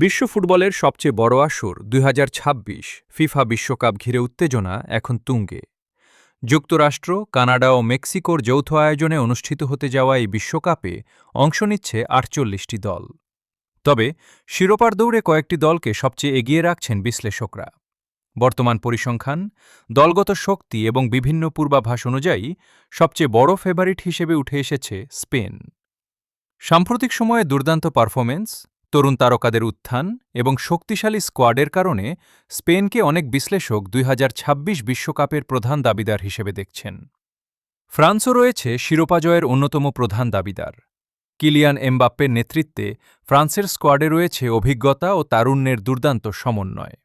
বিশ্ব ফুটবলের সবচেয়ে বড় আসর ২০২৬ ফিফা বিশ্বকাপ ঘিরে উত্তেজনা এখন তুঙ্গে। যুক্তরাষ্ট্র, কানাডা ও মেক্সিকোর যৌথ আয়োজনে অনুষ্ঠিত হতে যাওয়া এই বিশ্বকাপে অংশ নিচ্ছে ৪৮টি দল। তবে শিরোপার দৌড়ে কয়েকটি দলকে সবচেয়ে এগিয়ে রাখছেন বিশ্লেষকরা। বর্তমান পরিসংখ্যান, দলগত শক্তি এবং বিভিন্ন পূর্বাভাস অনুযায়ী সবচেয়ে বড় ফেভারিট হিসেবে উঠে এসেছে স্পেন। সাম্প্রতিক সময়ে দুর্দান্ত পারফরমেন্স, তরুণ তারকাদের উত্থান এবং শক্তিশালী স্কোয়াডের কারণে স্পেনকে অনেক বিশ্লেষক ২০২৬ বিশ্বকাপের প্রধান দাবিদার হিসেবে দেখছেন। ফ্রান্সও রয়েছে শিরোপা জয়ের অন্যতম প্রধান দাবিদার। কিলিয়ান এমবাপ্পের নেতৃত্বে ফ্রান্সের স্কোয়াডে রয়েছে অভিজ্ঞতা ও তারুণ্যের দুর্দান্ত সমন্বয়।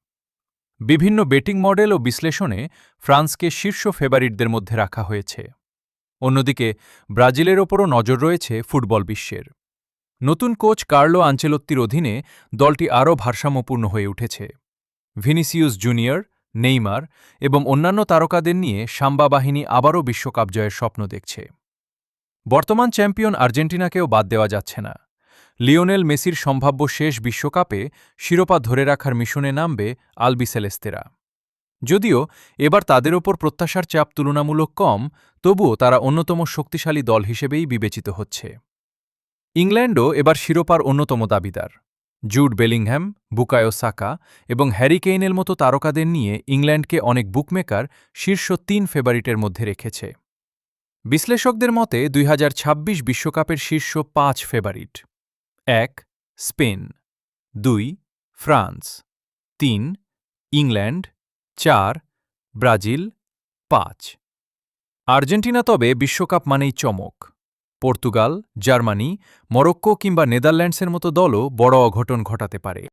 বিভিন্ন বেটিং মডেল ও বিশ্লেষণে ফ্রান্সকে শীর্ষ ফেভারিটদের মধ্যে রাখা হয়েছে। অন্যদিকে ব্রাজিলের ওপরও নজর রয়েছে ফুটবল বিশ্বের। নতুন কোচ কার্লো আনচেলত্তির অধীনে দলটি আরও ভারসাম্যপূর্ণ হয়ে উঠেছে। ভিনিসিয়াস জুনিয়র, নেইমার এবং অন্যান্য তারকাদের নিয়ে সাম্বা বাহিনী আবারও বিশ্বকাপ জয়ের স্বপ্ন দেখছে। বর্তমান চ্যাম্পিয়ন আর্জেন্টিনাকেও বাদ দেওয়া যাচ্ছে না। লিওনেল মেসির সম্ভাব্য শেষ বিশ্বকাপে শিরোপা ধরে রাখার মিশনে নামবে আলবিসেলেস্তেরা। যদিও এবার তাদের ওপর প্রত্যাশার চাপ তুলনামূলক কম, তবুও তারা অন্যতম শক্তিশালী দল হিসেবেই বিবেচিত হচ্ছে। ইংল্যান্ডও এবার শিরোপার অন্যতম দাবিদার। জুড বেলিংহ্যাম, বুকায়ো সাকা এবং হ্যারি কেইনের মতো তারকাদের নিয়ে ইংল্যান্ডকে অনেক বুকমেকার শীর্ষ ৩ ফেভারিটের মধ্যে রেখেছে। বিশ্লেষকদের মতে ২০২৬ বিশ্বকাপের শীর্ষ ৫ favourite: ১. Spain, ২. France, ৩. England, ৪. Brazil, ৫. Argentina তবে বিশ্বকাপ মানেই চমক। পর্তুগাল, জার্মানি, মরক্কো কিংবা নেদারল্যান্ডসের মতো দলও বড় অঘটন ঘটাতে পারে।